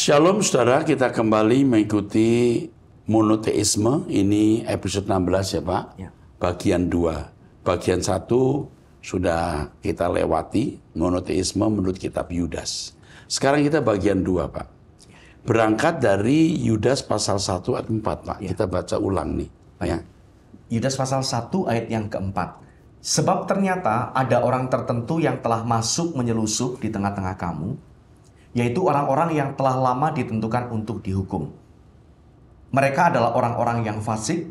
Shalom saudara, kita kembali mengikuti monoteisme. Ini episode 16 ya Pak, ya. Bagian 2. Bagian 1 sudah kita lewati, monoteisme menurut kitab Yudas. Sekarang kita bagian 2 Pak. Berangkat dari Yudas pasal 1 ayat 4 Pak, ya. Kita baca ulang nih. Ya. Yudas pasal 1 ayat yang keempat. Sebab ternyata ada orang tertentu yang telah masuk menyelusup di tengah-tengah kamu, yaitu orang-orang yang telah lama ditentukan untuk dihukum. Mereka adalah orang-orang yang fasik,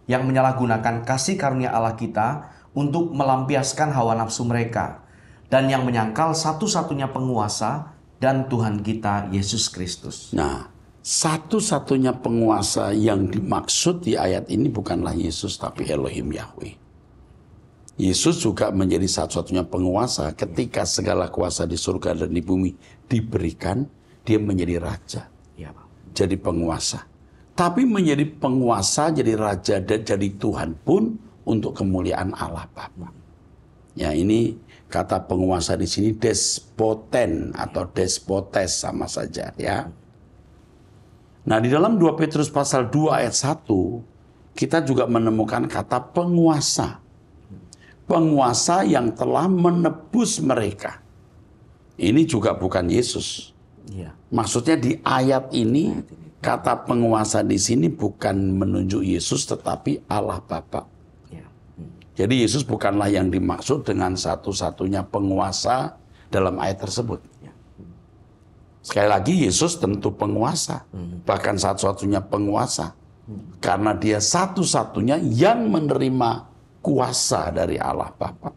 yang menyalahgunakan kasih karunia Allah kita untuk melampiaskan hawa nafsu mereka, dan yang menyangkal satu-satunya penguasa dan Tuhan kita, Yesus Kristus. Nah, satu-satunya penguasa yang dimaksud di ayat ini bukanlah Yesus, tapi Elohim Yahweh. Yesus juga menjadi satu-satunya penguasa ketika segala kuasa di surga dan di bumi diberikan, dia menjadi raja, ya, Pak. Jadi penguasa. Tapi menjadi penguasa, jadi raja, dan jadi Tuhan pun untuk kemuliaan Allah Bapa. Ya, ini kata penguasa di sini despoten atau despotes sama saja, ya. Nah, di dalam 2 Petrus pasal 2 ayat 1, kita juga menemukan kata penguasa. Penguasa yang telah menebus mereka. Ini juga bukan Yesus. Ya. Maksudnya di ayat ini, kata penguasa di sini bukan menunjuk Yesus, tetapi Allah Bapa. Ya. Jadi Yesus bukanlah yang dimaksud dengan satu-satunya penguasa dalam ayat tersebut. Ya. Sekali lagi, Yesus tentu penguasa, bahkan satu-satunya penguasa, karena dia satu-satunya yang menerima kuasa dari Allah Bapa.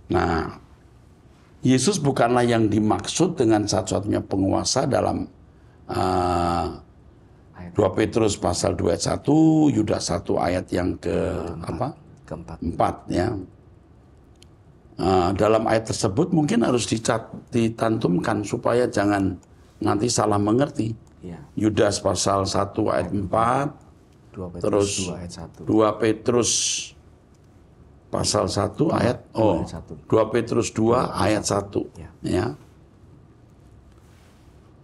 Nah, Yesus bukanlah yang dimaksud dengan satu-satunya penguasa dalam 2 Petrus pasal 2 ayat 1, Yudas 1 ayat yang keempat ya. Dalam ayat tersebut mungkin harus dicantumkan supaya jangan nanti salah mengerti. Ya. Yudas pasal 1 ayat 4, 2 Petrus pasal 1 ayat 2 Petrus 2 ayat 1 ya.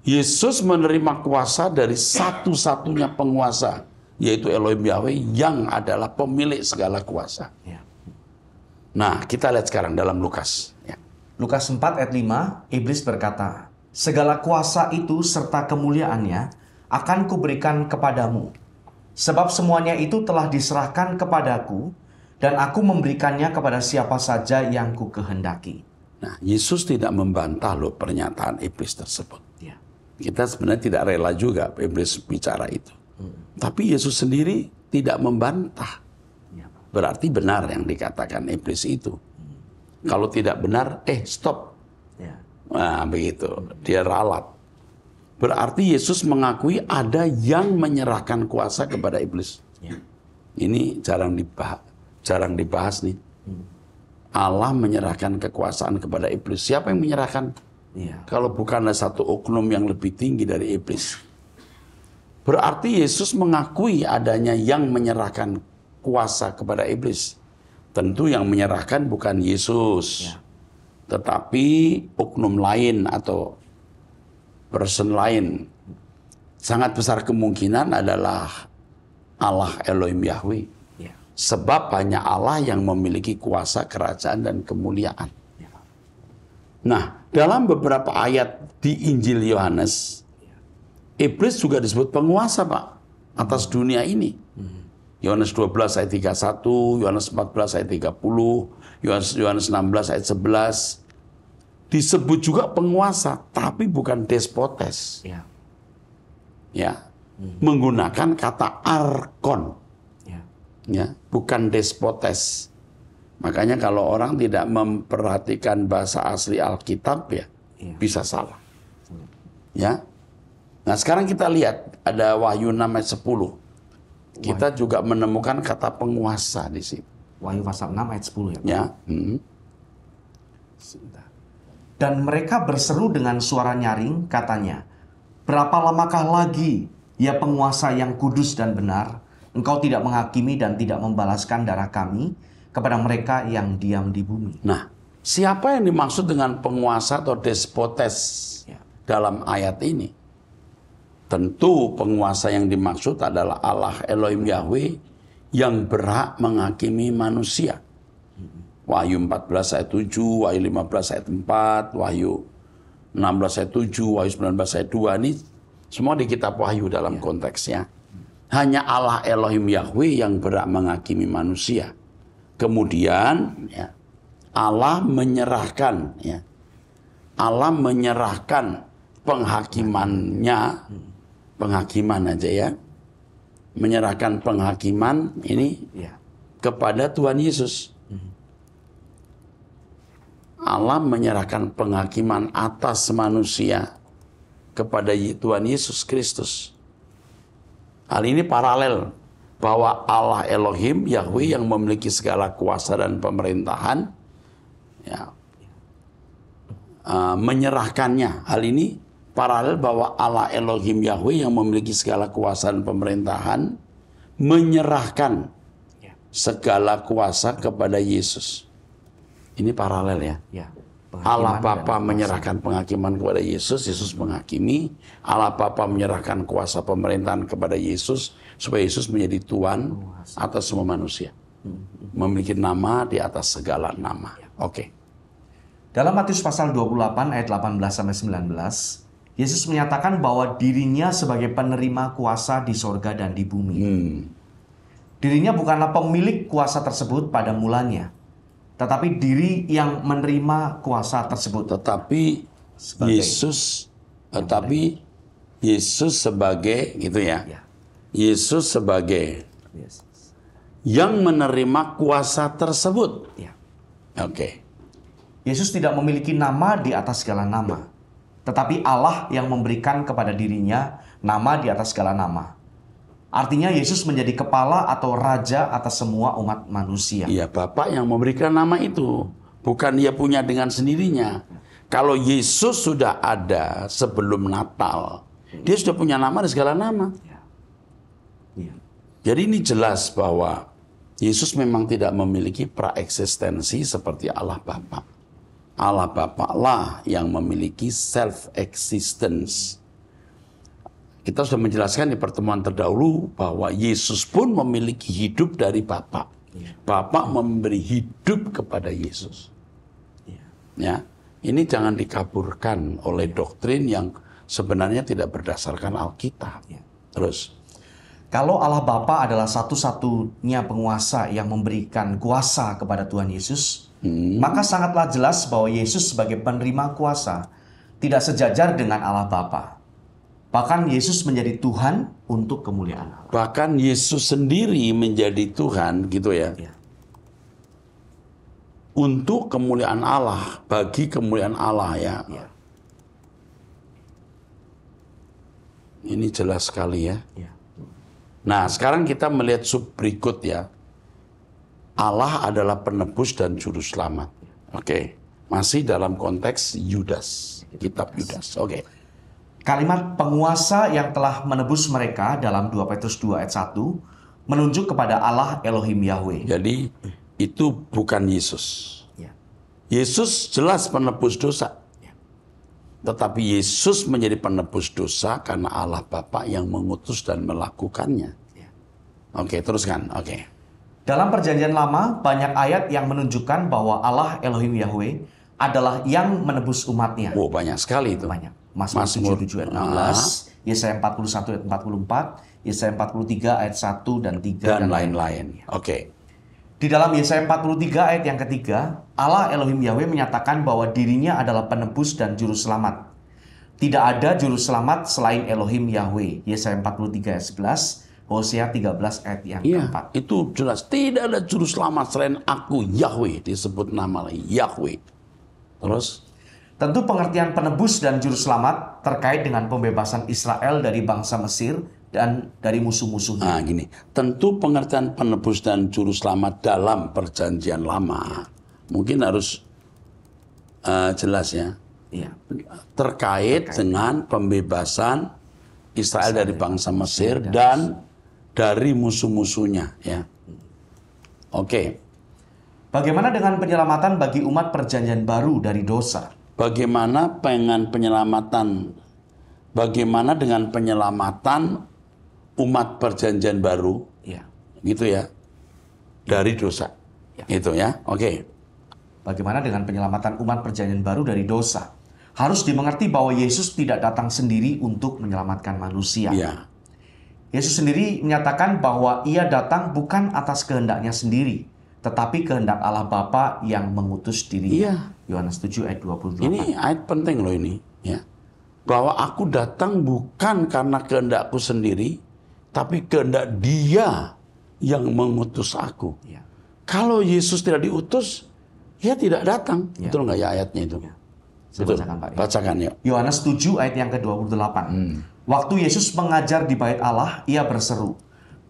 Yesus menerima kuasa dari satu-satunya penguasa, yaitu Elohim Yahweh yang adalah pemilik segala kuasa. Ya. Nah, kita lihat sekarang dalam Lukas ya. Lukas 4 ayat 5, iblis berkata, "Segala kuasa itu serta kemuliaannya akan kuberikan kepadamu, sebab semuanya itu telah diserahkan kepadaku, dan aku memberikannya kepada siapa saja yang ku kehendaki." Nah, Yesus tidak membantah loh pernyataan iblis tersebut. Ya. Kita sebenarnya tidak rela juga iblis bicara itu. Tapi Yesus sendiri tidak membantah. Ya. Berarti benar yang dikatakan iblis itu. Kalau tidak benar, stop. Ya. Nah, begitu. Dia ralat. Berarti Yesus mengakui ada yang menyerahkan kuasa kepada iblis. Ya. Ini jarang dibahas nih. Allah menyerahkan kekuasaan kepada iblis. Siapa yang menyerahkan? Ya. Kalau bukanlah satu oknum yang lebih tinggi dari iblis. Berarti Yesus mengakui adanya yang menyerahkan kuasa kepada iblis. Tentu yang menyerahkan bukan Yesus. Ya. Tetapi oknum lain atau person lain. Sangat besar kemungkinan adalah Allah Elohim Yahweh. Ya. Sebab hanya Allah yang memiliki kuasa, kerajaan, dan kemuliaan. Ya. Nah, dalam beberapa ayat di Injil Yohanes, iblis juga disebut penguasa Pak atas dunia ini. Yohanes 12 ayat 31, Yohanes 14 ayat 30, Yohanes 16 ayat 11. Disebut juga penguasa, tapi bukan despotes. Ya. Ya. Menggunakan kata arkon. Ya. Ya, bukan despotes. Makanya kalau orang tidak memperhatikan bahasa asli Alkitab ya. Bisa salah. Ya. Nah, sekarang kita lihat ada Wahyu 6 ayat 10. Kita juga menemukan kata penguasa di situ. Wahyu pasal 6 ayat 10 ya Pak? Ya. Dan mereka berseru dengan suara nyaring, katanya, "Berapa lamakah lagi, ya penguasa yang kudus dan benar, engkau tidak menghakimi dan tidak membalaskan darah kami kepada mereka yang diam di bumi?" Nah, siapa yang dimaksud dengan penguasa atau despotes? Ya. dalam ayat ini. Tentu penguasa yang dimaksud adalah Allah Elohim Yahweh yang berhak menghakimi manusia. Wahyu 14 ayat 7, Wahyu 15 ayat 4, Wahyu 16 ayat 7, Wahyu 19 ayat 2 ini semua di kitab Wahyu dalam konteksnya. Hanya Allah Elohim Yahweh yang berhak menghakimi manusia. Kemudian ya, Allah menyerahkan penghakimannya, penghakiman aja ya, menyerahkan penghakiman ini kepada Tuhan Yesus. Allah menyerahkan penghakiman atas manusia kepada Tuhan Yesus Kristus. Hal ini paralel bahwa Allah Elohim Yahweh yang memiliki segala kuasa dan pemerintahan ya, menyerahkannya. Hal ini paralel bahwa Allah Elohim Yahweh yang memiliki segala kuasa dan pemerintahan menyerahkan segala kuasa kepada Yesus. Ini paralel ya. Allah Bapa menyerahkan penghakiman kepada Yesus, Yesus menghakimi. Allah Bapa menyerahkan kuasa pemerintahan kepada Yesus supaya Yesus menjadi Tuhan atas semua manusia. Memiliki nama di atas segala nama. Oke. Dalam Matius pasal 28 ayat 18 sampai 19, Yesus menyatakan bahwa dirinya sebagai penerima kuasa di sorga dan di bumi. Dirinya bukanlah pemilik kuasa tersebut pada mulanya, tetapi diri yang menerima kuasa tersebut. Tetapi Yesus sebagai gitu ya. Yesus sebagai yang menerima kuasa tersebut. Oke. Yesus tidak memiliki nama di atas segala nama, tetapi Allah yang memberikan kepada dirinya nama di atas segala nama. Artinya Yesus menjadi kepala atau raja atas semua umat manusia. Iya, Bapa yang memberikan nama itu. Bukan dia punya dengan sendirinya. Kalau Yesus sudah ada sebelum Natal, dia sudah punya nama dan segala nama. Jadi ini jelas bahwa Yesus memang tidak memiliki praeksistensi seperti Allah Bapa. Allah Bapa lah yang memiliki self-existence. Kita sudah menjelaskan di pertemuan terdahulu bahwa Yesus pun memiliki hidup dari Bapa. Bapa memberi hidup kepada Yesus. Ya, ini jangan dikaburkan oleh doktrin yang sebenarnya tidak berdasarkan Alkitab. Terus, kalau Allah Bapa adalah satu-satunya penguasa yang memberikan kuasa kepada Tuhan Yesus, maka sangatlah jelas bahwa Yesus sebagai penerima kuasa tidak sejajar dengan Allah Bapa. Bahkan Yesus menjadi Tuhan untuk kemuliaan Allah. Bahkan Yesus sendiri menjadi Tuhan gitu ya. Untuk kemuliaan Allah, bagi kemuliaan Allah ya. Ini jelas sekali ya. Nah, sekarang kita melihat sub berikut ya. Allah adalah penebus dan juru selamat. Oke. Masih dalam konteks Yudas, kitab Yudas. Oke. Kalimat penguasa yang telah menebus mereka dalam 2 Petrus 2 ayat 1 menunjuk kepada Allah Elohim Yahweh. Jadi itu bukan Yesus. Yesus jelas penebus dosa. Tetapi Yesus menjadi penebus dosa karena Allah Bapa yang mengutus dan melakukannya. Oke, teruskan. Oke. Dalam perjanjian lama banyak ayat yang menunjukkan bahwa Allah Elohim Yahweh adalah yang menebus umatnya. Oh, banyak sekali itu. Banyak. Mazmur 77 ayat 16, Yesaya 41 ayat 44, Yesaya 43 ayat 1 dan 3 dan lain-lain. Oke. Di dalam Yesaya 43 ayat yang ketiga, Allah Elohim Yahweh menyatakan bahwa dirinya adalah penebus dan juru selamat. Tidak ada juru selamat selain Elohim Yahweh. Yesaya 43 ayat 11, Hosea 13 ayat yang keempat. Itu jelas. Tidak ada juru selamat selain aku, Yahweh. Disebut nama Yahweh. Terus? Tentu pengertian penebus dan juru selamat terkait dengan pembebasan Israel dari bangsa Mesir dan dari musuh-musuhnya. Nah, gini. Tentu pengertian penebus dan juru selamat dalam perjanjian lama. Mungkin harus jelas ya. Terkait dengan pembebasan Israel dari bangsa Mesir dan dari musuh-musuhnya. Ya. Oke. Bagaimana dengan penyelamatan bagi umat perjanjian baru dari dosa? bagaimana dengan penyelamatan umat perjanjian baru, Ya. gitu ya, dari dosa. Ya. Itu ya, oke. Bagaimana dengan penyelamatan umat perjanjian baru dari dosa? Harus dimengerti bahwa Yesus tidak datang sendiri untuk menyelamatkan manusia. Iya. Yesus sendiri menyatakan bahwa ia datang bukan atas kehendaknya sendiri, tetapi kehendak Allah Bapa yang mengutus dirinya. Yohanes 7 ayat 28. Ini ayat penting loh ini, ya. Bahwa aku datang bukan karena kehendakku sendiri, tapi kehendak Dia yang mengutus aku. Ya. Kalau Yesus tidak diutus, Dia tidak datang. Ya. Betul nggak ya ayatnya itu? Ya. Saya Betul. bacakan, Pak. Bacakan ya. Yohanes 7 ayat yang ke-28. Waktu Yesus mengajar di bait Allah, ia berseru,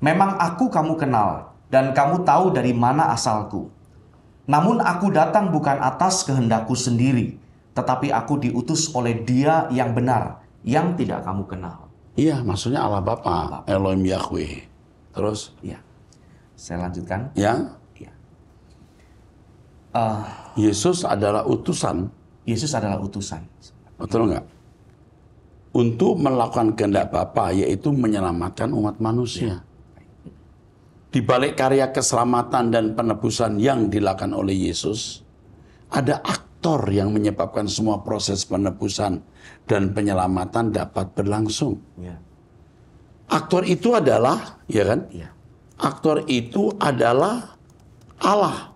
"Memang aku kamu kenal, dan kamu tahu dari mana asalku. Namun aku datang bukan atas kehendakku sendiri, tetapi aku diutus oleh Dia yang benar, yang tidak kamu kenal." Iya, maksudnya Allah Bapa, Elohim Yahweh. Terus, Ya. Saya lanjutkan. ya, Ya. Yesus adalah utusan, Yesus adalah utusan. betul nggak? Untuk melakukan kehendak Bapa, yaitu menyelamatkan umat manusia. Di balik karya keselamatan dan penebusan yang dilakukan oleh Yesus, ada aktor yang menyebabkan semua proses penebusan dan penyelamatan dapat berlangsung. Ya. Aktor itu adalah, ya kan? Ya. Aktor itu adalah Allah.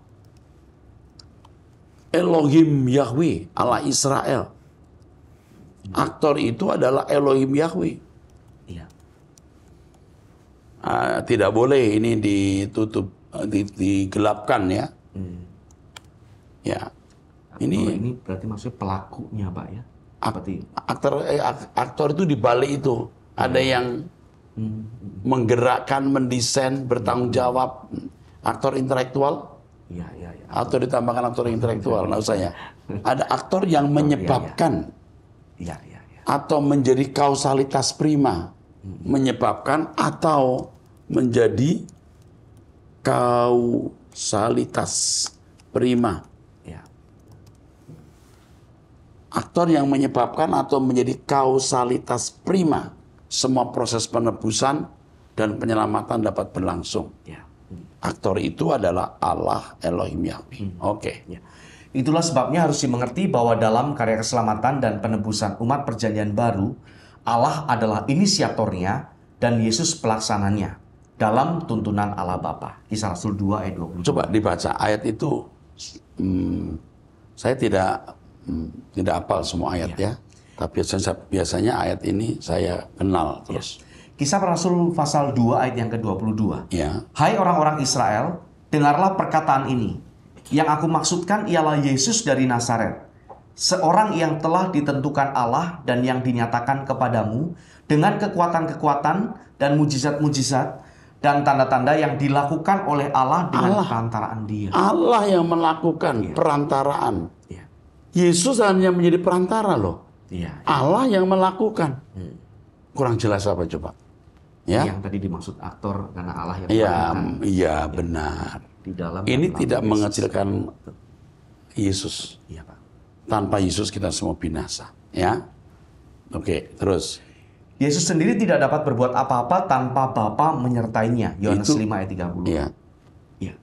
Elohim Yahweh, Allah Israel. Aktor itu adalah Elohim Yahweh. Ya. Tidak boleh ini ditutup, digelapkan ya. Ya, Ini ini berarti maksudnya pelakunya, Pak ya. Seperti aktor itu di balik itu ada yang menggerakkan, mendesain, bertanggung jawab. Aktor intelektual. ya, ya, ya. Atau ditambahkan aktor intelektual, nggak usah ya. Ada aktor yang menyebabkan Ya, ya, ya. atau menjadi kausalitas prima, menyebabkan atau menjadi kausalitas prima. Ya. Aktor yang menyebabkan atau menjadi kausalitas prima, semua proses penebusan dan penyelamatan dapat berlangsung. Ya. Aktor itu adalah Allah Elohim Yahweh. Oke. Ya. Itulah sebabnya harus dimengerti bahwa dalam karya keselamatan dan penebusan umat perjanjian baru, Allah adalah inisiatornya dan Yesus pelaksananya dalam tuntunan Allah Bapa. Kisah Rasul 2 ayat 20. Coba dibaca ayat itu. Saya tidak hafal semua ayat ya. Tapi biasanya ayat ini saya kenal terus. Kisah Rasul pasal 2 ayat yang ke-22. Ya. Hai orang-orang Israel, dengarlah perkataan ini. Yang aku maksudkan ialah Yesus dari Nazaret, seorang yang telah ditentukan Allah dan yang dinyatakan kepadamu dengan kekuatan-kekuatan dan mujizat-mujizat dan tanda-tanda yang dilakukan oleh Allah dengan perantaraan Dia. Allah yang melakukan perantaraan. Ya. Yesus hanya menjadi perantara loh. Ya. Allah yang melakukan. Kurang jelas apa coba? Ya. Yang tadi dimaksud aktor karena Allah yang Iya, melakukan iya benar. di dalam. Ini dan tidak melalui mengecilkan Yesus. Iya, Pak. Tanpa Yesus kita semua binasa. Ya. Oke, terus. Yesus sendiri tidak dapat berbuat apa-apa tanpa Bapa menyertainya. Yohanes 5 ayat 30. Iya. Iya.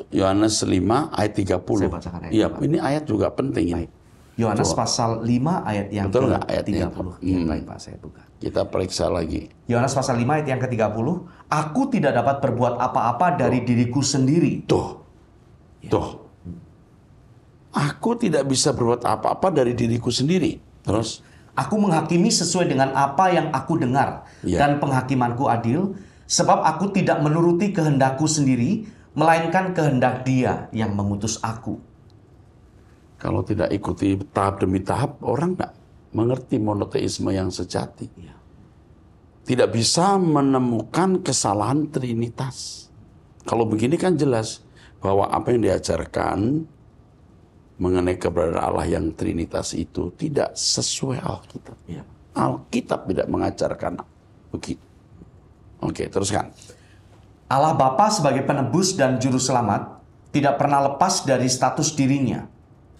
Yohanes 5 ayat 30. Saya bacakan ayat Iya, itu, Pak. ini ayat juga penting ini. Yohanes pasal 5 ayat yang Betul nggak ayatnya ke-30. itu? Iya, baik Pak, saya buka. Kita periksa lagi. Yohanes pasal 5 ayat yang ke-30. Aku tidak dapat berbuat apa-apa dari diriku sendiri. Tuh. Aku tidak bisa berbuat apa-apa dari diriku sendiri. Terus? Aku menghakimi sesuai dengan apa yang aku dengar. Ya. Dan penghakimanku adil. Sebab aku tidak menuruti kehendakku sendiri, melainkan kehendak Dia yang mengutus aku. Kalau tidak ikuti tahap demi tahap, orang nggak mengerti monoteisme yang sejati. Ya. Tidak bisa menemukan kesalahan Trinitas. Kalau begini kan jelas bahwa apa yang diajarkan mengenai keberadaan Allah yang Trinitas itu tidak sesuai Alkitab. Ya. Alkitab tidak mengajarkan begitu. Oke, teruskan. Allah Bapa sebagai penebus dan juru selamat tidak pernah lepas dari status dirinya.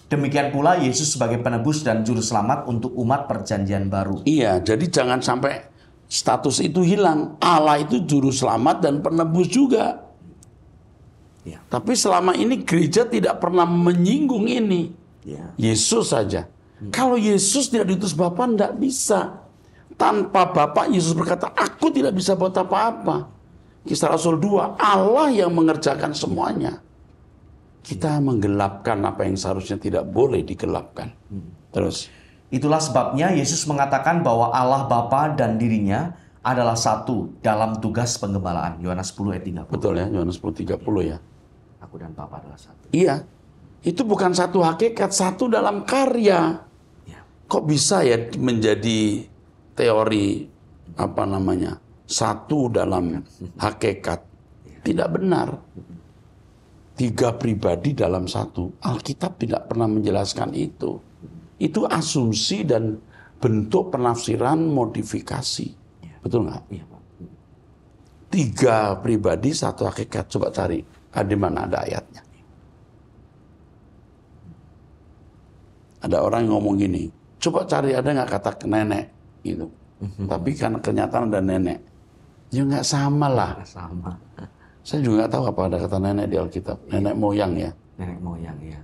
Demikian pula Yesus sebagai penebus dan juru selamat untuk umat perjanjian baru. Iya, jadi jangan sampai status itu hilang. Allah itu juru selamat dan penebus juga. Ya. Tapi selama ini gereja tidak pernah menyinggung ini. Ya. Yesus saja. Kalau Yesus tidak diutus Bapa, tidak bisa. Tanpa Bapa, Yesus berkata, aku tidak bisa buat apa-apa. Kisah Rasul 2, Allah yang mengerjakan semuanya. Kita menggelapkan apa yang seharusnya tidak boleh digelapkan. Terus. Itulah sebabnya Yesus mengatakan bahwa Allah Bapa dan dirinya adalah satu dalam tugas penggembalaan. Yohanes 10 ayat 30. Betul ya, Yohanes 10:30 ya. Aku dan Bapa adalah satu. Iya, itu bukan satu hakikat, satu dalam karya. Ya. Kok bisa ya menjadi teori satu dalam hakikat? Tidak benar. 3 pribadi dalam satu. Alkitab tidak pernah menjelaskan itu. Itu asumsi dan bentuk penafsiran modifikasi. Ya. Betul nggak? Iya, Pak. 3 pribadi, satu hakikat. Coba cari. Di mana ada ayatnya? Ada orang yang ngomong gini. Coba cari ada nggak kata nenek gitu. Tapi kan kenyataan ada nenek. Ya nggak sama lah. Sama. Saya juga nggak tahu apa ada kata nenek di Alkitab. Nenek moyang ya. Nenek moyang ya.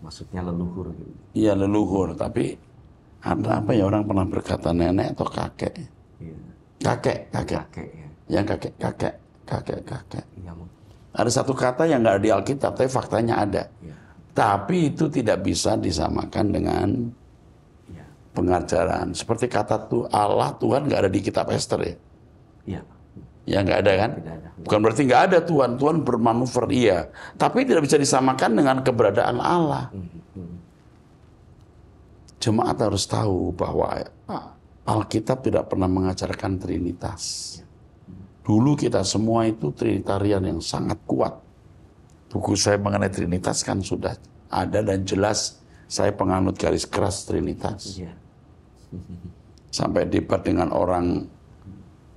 Maksudnya leluhur gitu. Iya leluhur. Tapi ada apa ya orang pernah berkata nenek atau kakek? Iya. Kakek. Kakek ya. Yang kakek. Iya, Ada satu kata yang nggak ada di Alkitab, tapi faktanya ada. ya. Tapi itu tidak bisa disamakan dengan Ya. pengajaran. Seperti kata Allah, Tuhan nggak ada di kitab Ester ya. Iya. Ya nggak ada kan? Tidak ada. Bukan berarti nggak ada Tuhan. Tuhan bermanuver, iya. Tapi tidak bisa disamakan dengan keberadaan Allah. Jemaat harus tahu bahwa Alkitab tidak pernah mengajarkan Trinitas. Dulu kita semua itu Trinitarian yang sangat kuat. Buku saya mengenai Trinitas kan sudah ada dan jelas saya penganut garis keras Trinitas. Iya. Sampai debat dengan orang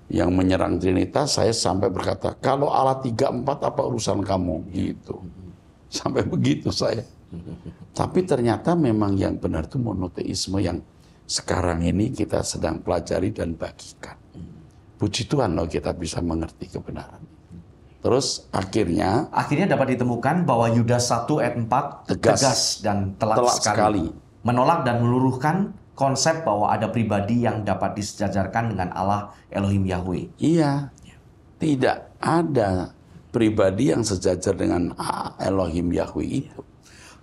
yang menyerang Trinitas, saya sampai berkata, kalau Allah 3-4 apa urusan kamu? Gitu. Sampai begitu saya. Tapi ternyata memang yang benar itu monoteisme yang sekarang ini kita sedang pelajari dan bagikan. Puji Tuhan loh kita bisa mengerti kebenaran. Terus akhirnya dapat ditemukan bahwa Yudas 1 ayat 4 tegas dan telak sekali. Menolak dan meluruhkan konsep bahwa ada pribadi yang dapat disejajarkan dengan Allah Elohim Yahweh. Iya, tidak ada pribadi yang sejajar dengan Elohim Yahweh itu.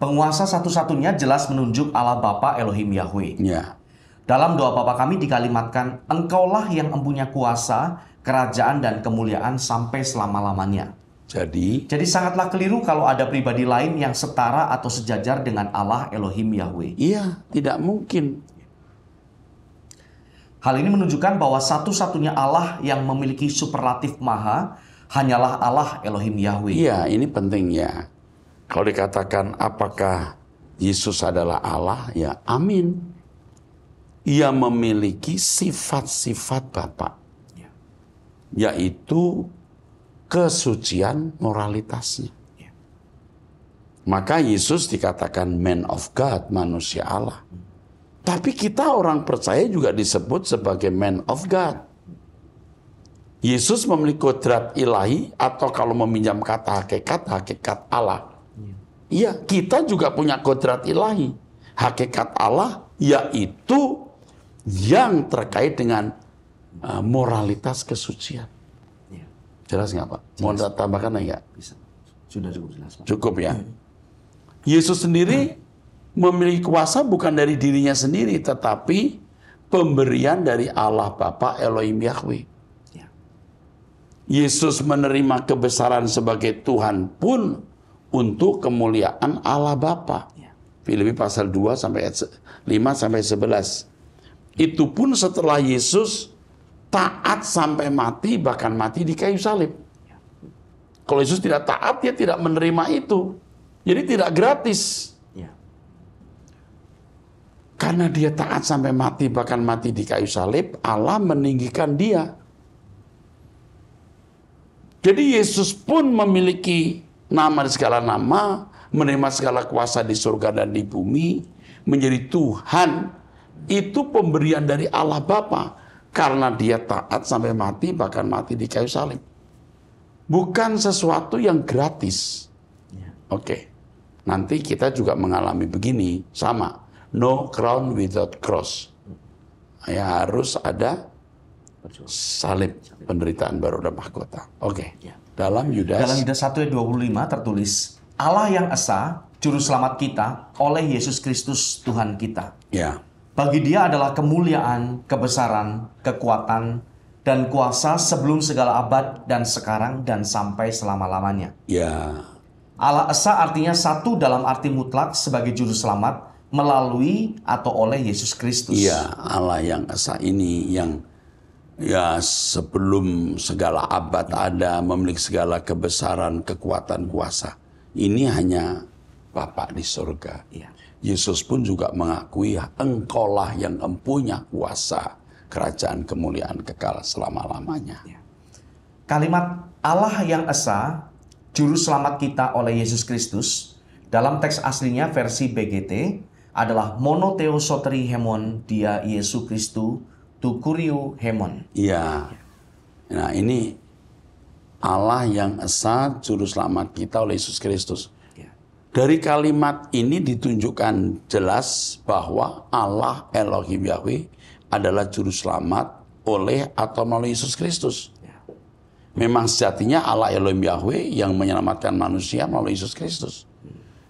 Penguasa satu-satunya jelas menunjuk Allah Bapa Elohim Yahweh. Ya. Dalam doa Bapa kami dikalimatkan, Engkaulah yang mempunyai kuasa, kerajaan dan kemuliaan sampai selama-lamanya. Jadi sangatlah keliru kalau ada pribadi lain yang setara atau sejajar dengan Allah Elohim Yahweh. iya, tidak mungkin. Hal ini menunjukkan bahwa satu-satunya Allah yang memiliki superlatif maha hanyalah Allah Elohim Yahweh. Iya, ini penting ya. Kalau dikatakan apakah Yesus adalah Allah, ya amin. Ia memiliki sifat-sifat Bapa, yaitu kesucian moralitasnya. Maka Yesus dikatakan man of God, manusia Allah. Tapi kita orang percaya juga disebut sebagai man of God. Yesus memiliki kodrat ilahi, atau kalau meminjam kata hakikat Allah. Iya, kita juga punya kodrat ilahi. Hakikat Allah yaitu yang terkait dengan moralitas kesucian. Jelas nggak Pak? Mau tambahkan nggak? Bisa. Sudah cukup jelas, Pak. Cukup ya. Yesus sendiri memiliki kuasa bukan dari dirinya sendiri, tetapi pemberian dari Allah Bapa Elohim Yahweh. Ya. Yesus menerima kebesaran sebagai Tuhan pun untuk kemuliaan Allah Bapa. Ya. Filipi pasal 2 sampai 5 sampai 11. Itu pun setelah Yesus taat sampai mati, bahkan mati di kayu salib. Kalau Yesus tidak taat, dia tidak menerima itu. Jadi tidak gratis. Ya. Karena dia taat sampai mati, bahkan mati di kayu salib, Allah meninggikan dia. Jadi Yesus pun memiliki nama di segala nama, menerima segala kuasa di surga dan di bumi, menjadi Tuhan, itu pemberian dari Allah Bapa. Karena dia taat sampai mati, bahkan mati di kayu salib. Bukan sesuatu yang gratis. Oke. Nanti kita juga mengalami begini, sama. No crown without cross. Ya, harus ada salib, penderitaan baru dan mahkota. Oke. Dalam Yudas 1 ayat 25 tertulis, Allah yang esa, juru selamat kita, oleh Yesus Kristus Tuhan kita. Ya. Bagi dia adalah kemuliaan, kebesaran, kekuatan, dan kuasa sebelum segala abad dan sekarang dan sampai selama-lamanya. Ya. Allah Esa artinya satu dalam arti mutlak sebagai juru selamat melalui atau oleh Yesus Kristus. Iya, Allah yang esa ini yang ya sebelum segala abad ada, memiliki segala kebesaran, kekuatan, kuasa. Ini hanya Bapa di surga. Iya. Yesus pun juga mengakui engkaulah yang empunya kuasa kerajaan kemuliaan kekal selama-lamanya. Iya. Kalimat Allah yang esa, juru selamat kita oleh Yesus Kristus, dalam teks aslinya versi BGT adalah monotheosoteri hemon dia Yesu Kristu tu kuriu hemon. Iya. Nah, ini Allah yang esa, juru selamat kita oleh Yesus Kristus. Dari kalimat ini ditunjukkan jelas bahwa Allah Elohim Yahweh adalah juru selamat oleh atau melalui Yesus Kristus. Memang sejatinya Allah Elohim Yahweh yang menyelamatkan manusia melalui Yesus Kristus.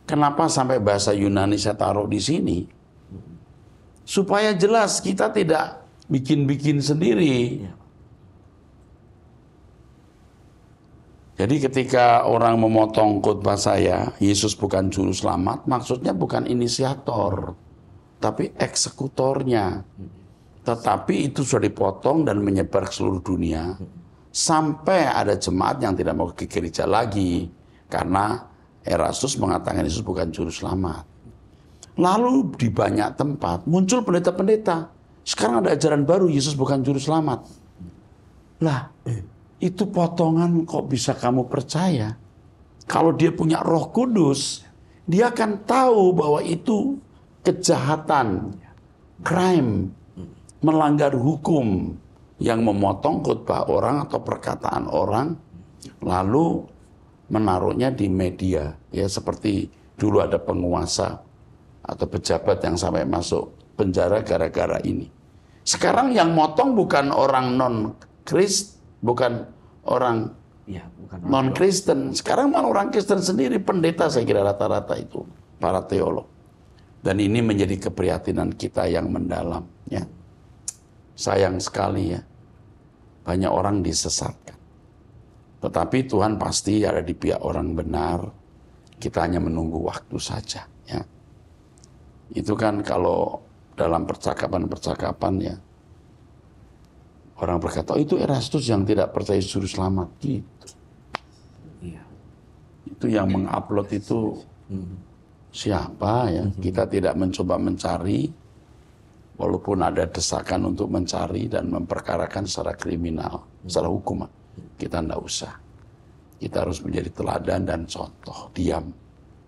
Kenapa sampai bahasa Yunani saya taruh di sini? Supaya jelas kita tidak bikin-bikin sendiri. Jadi ketika orang memotong khotbah saya, Yesus bukan juru selamat, maksudnya bukan inisiator, tapi eksekutornya. Tetapi itu sudah dipotong dan menyebar ke seluruh dunia, sampai ada jemaat yang tidak mau ke gereja lagi, karena Erastus mengatakan Yesus bukan juru selamat. Lalu di banyak tempat muncul pendeta-pendeta, sekarang ada ajaran baru, Yesus bukan juru selamat. Lah, itu potongan kok bisa kamu percaya? Kalau dia punya Roh Kudus, dia akan tahu bahwa itu kejahatan, crime, melanggar hukum yang memotong khotbah orang atau perkataan orang, lalu menaruhnya di media. Ya seperti dulu ada penguasa atau pejabat yang sampai masuk penjara gara-gara ini. Sekarang yang motong bukan orang non-Kristen, bukan orang non-Kristen. Sekarang malah orang Kristen sendiri, pendeta saya kira rata-rata itu, para teolog. Dan ini menjadi keprihatinan kita yang mendalam. Ya. Sayang sekali ya, banyak orang disesatkan. Tetapi Tuhan pasti ada di pihak orang benar. Kita hanya menunggu waktu saja. Ya. Itu kan kalau dalam percakapan-percakapan ya, orang berkata, oh, itu Erastus yang tidak percaya juru selamat. Gitu. Iya. Itu yang mengupload itu siapa ya? Kita tidak mencoba mencari, walaupun ada desakan untuk mencari dan memperkarakan secara kriminal, secara hukum. Kita tidak usah. Kita harus menjadi teladan dan contoh. Diam,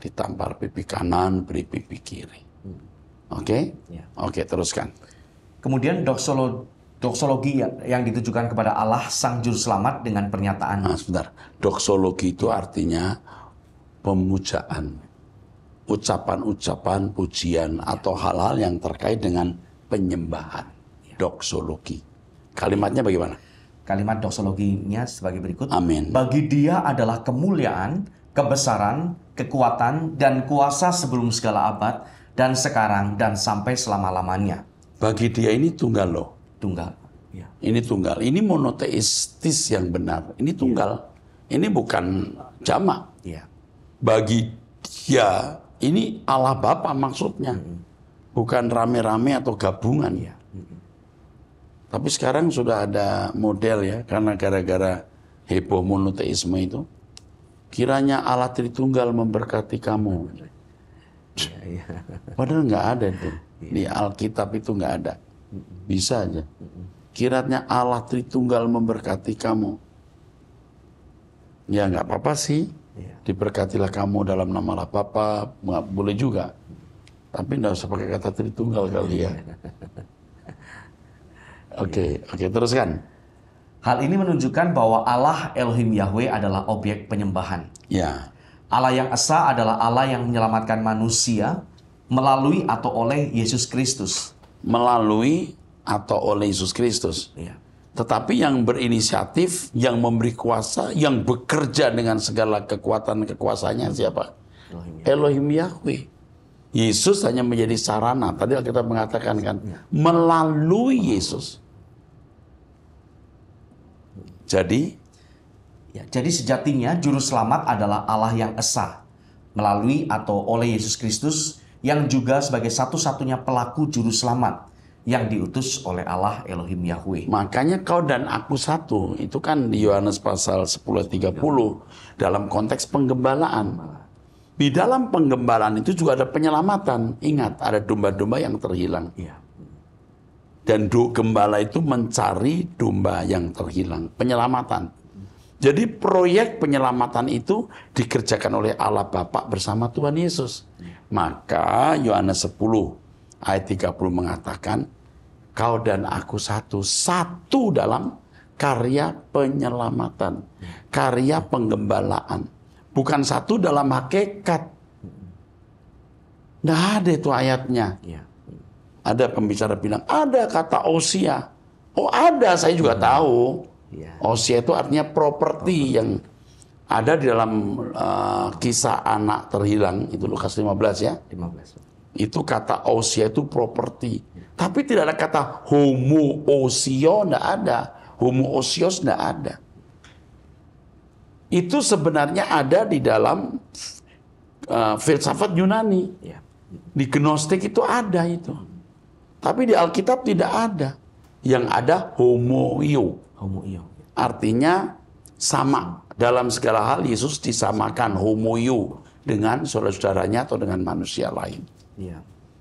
ditampar pipi kanan, beri pipi kiri. Oke? Oke, teruskan. Kemudian doksologi yang ditujukan kepada Allah Sang Juru Selamat dengan pernyataan. Nah, sebentar. Doksologi itu artinya pemujaan. Ucapan-ucapan, pujian, atau hal-hal yang terkait dengan penyembahan. Doksologi. Kalimatnya bagaimana? Kalimat doksologinya sebagai berikut. Amin. Bagi dia adalah kemuliaan, kebesaran, kekuatan, dan kuasa sebelum segala abad, dan sekarang, dan sampai selama-lamanya. Bagi dia ini tunggal loh. Tunggal. Ya. Ini tunggal. Ini monoteistis yang benar. Ini tunggal. Ini bukan jamak. Ya. Bagi dia, ini Allah Bapa maksudnya. Bukan rame-rame atau gabungan. Ya. Tapi sekarang sudah ada model ya. Karena gara-gara heboh monoteisme itu. Kiranya Allah Tritunggal memberkati kamu. Ya. Padahal nggak ada itu. Di Alkitab itu nggak ada. Bisa aja. Kiranya Allah Tritunggal memberkati kamu. Ya nggak apa-apa sih. Diberkatilah kamu dalam nama Allah Bapa, boleh juga. Tapi nggak usah pakai kata Tritunggal kali ya. Oke, teruskan. Hal ini menunjukkan bahwa Allah Elohim Yahweh adalah objek penyembahan. Ya. Allah yang esa adalah Allah yang menyelamatkan manusia melalui atau oleh Yesus Kristus. Melalui atau oleh Yesus Kristus. Ya. Tetapi yang berinisiatif, yang memberi kuasa, yang bekerja dengan segala kekuatan kekuasaannya siapa? Elohim Yahweh. Yesus hanya menjadi sarana. Tadi kita mengatakan kan, melalui Yesus. Jadi sejatinya juru selamat adalah Allah yang esa melalui atau oleh Yesus Kristus yang juga sebagai satu-satunya pelaku juru selamat yang diutus oleh Allah Elohim Yahweh. Makanya kau dan aku satu, itu kan di Yohanes pasal 10:30 dalam konteks penggembalaan. Di dalam penggembalaan itu juga ada penyelamatan. Ingat, ada domba-domba yang terhilang. Dan gembala itu mencari domba yang terhilang. Penyelamatan. Jadi proyek penyelamatan itu dikerjakan oleh Allah Bapa bersama Tuhan Yesus. Maka Yohanes 10 ayat 30 mengatakan, kau dan aku satu dalam karya penyelamatan, karya penggembalaan. Bukan satu dalam hakikat. Nggak ada itu ayatnya. Ada pembicara bilang, ada kata Osia. Oh ada, saya juga tahu. Osia itu artinya properti yang ada di dalam kisah anak terhilang. Itu Lukas 15 ya. 15. Itu kata Osia itu properti. Tapi tidak ada kata homo osio, tidak ada. Homo osios tidak ada. Itu sebenarnya ada di dalam filsafat Yunani. Di Gnostik itu ada itu. Tapi di Alkitab tidak ada. Yang ada homoio. Artinya sama. Dalam segala hal Yesus disamakan homoio dengan saudara-saudaranya atau dengan manusia lain.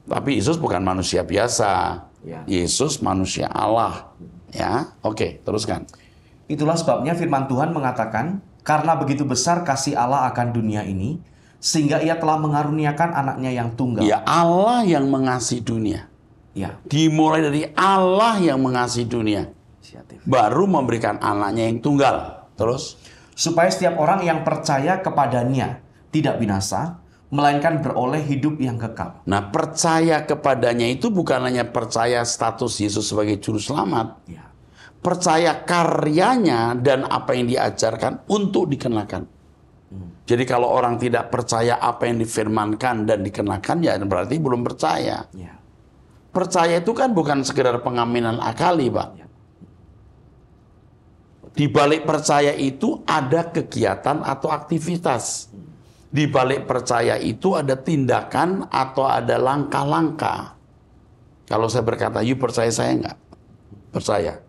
Tapi Yesus bukan manusia biasa. Yesus manusia Allah. Ya, oke, teruskan. Itulah sebabnya firman Tuhan mengatakan, karena begitu besar kasih Allah akan dunia ini, sehingga ia telah mengaruniakan anaknya yang tunggal. Ya, Allah yang mengasihi dunia. Dimulai dari Allah yang mengasihi dunia. Baru memberikan anaknya yang tunggal. Terus? Supaya setiap orang yang percaya kepadanya tidak binasa, melainkan beroleh hidup yang kekal. Nah, percaya kepadanya itu bukan hanya percaya status Yesus sebagai juru selamat. Percaya karyanya dan apa yang diajarkan untuk dikenakan. Jadi kalau orang tidak percaya apa yang difirmankan dan dikenakan, ya berarti belum percaya. Percaya itu kan bukan sekedar pengaminan akali, Pak. Di balik percaya itu ada kegiatan atau aktivitas. Di balik percaya itu ada tindakan atau ada langkah-langkah. Kalau saya berkata, you percaya saya enggak? Percaya.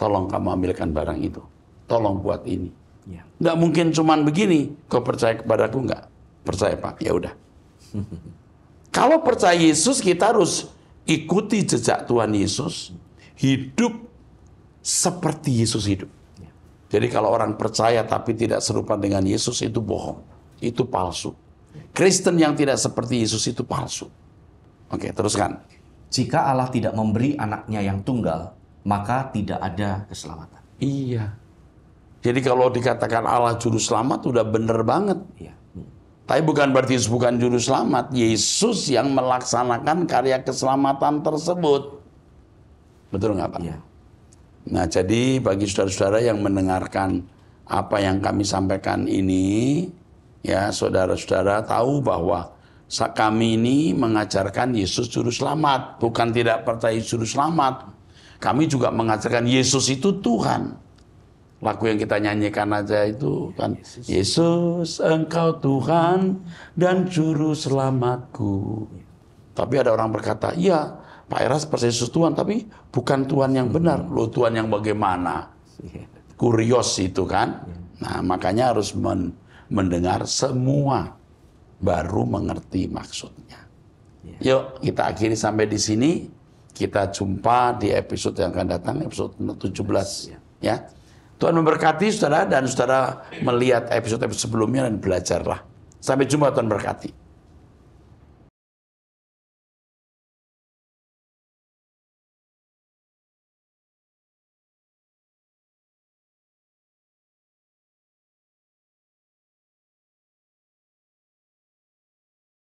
Tolong kamu ambilkan barang itu. Tolong buat ini. Enggak mungkin cuman begini. Kau percaya kepadaku enggak? Percaya, Pak. Ya udah. Kalau percaya Yesus, kita harus ikuti jejak Tuhan Yesus. Hidup seperti Yesus hidup. Jadi kalau orang percaya tapi tidak serupa dengan Yesus, itu bohong. Itu palsu. Kristen yang tidak seperti Yesus itu palsu. Oke, teruskan. Jika Allah tidak memberi anaknya yang tunggal, maka tidak ada keselamatan. Iya. Jadi kalau dikatakan Allah juru selamat, udah bener banget. Tapi bukan berarti Yesus bukan juru selamat. Yesus yang melaksanakan karya keselamatan tersebut. Betul nggak, Pak? Nah, jadi bagi saudara-saudara yang mendengarkan apa yang kami sampaikan ini, ya saudara-saudara tahu bahwa kami ini mengajarkan Yesus juru selamat, bukan tidak percaya juru selamat. Kami juga mengajarkan Yesus itu Tuhan. Lagu yang kita nyanyikan aja itu kan, Yesus engkau Tuhan dan juru selamatku. Tapi ada orang berkata, iya Pak Eras percaya Yesus Tuhan, tapi bukan Tuhan yang benar. Loh, Tuhan yang bagaimana? Kurios itu kan. Nah, makanya harus mendengar semua, baru mengerti maksudnya. Yuk, kita akhiri sampai di sini. Kita jumpa di episode yang akan datang, episode 17. Ya. Tuhan memberkati saudara dan saudara melihat episode-episode sebelumnya dan belajarlah. Sampai jumpa, Tuhan berkati.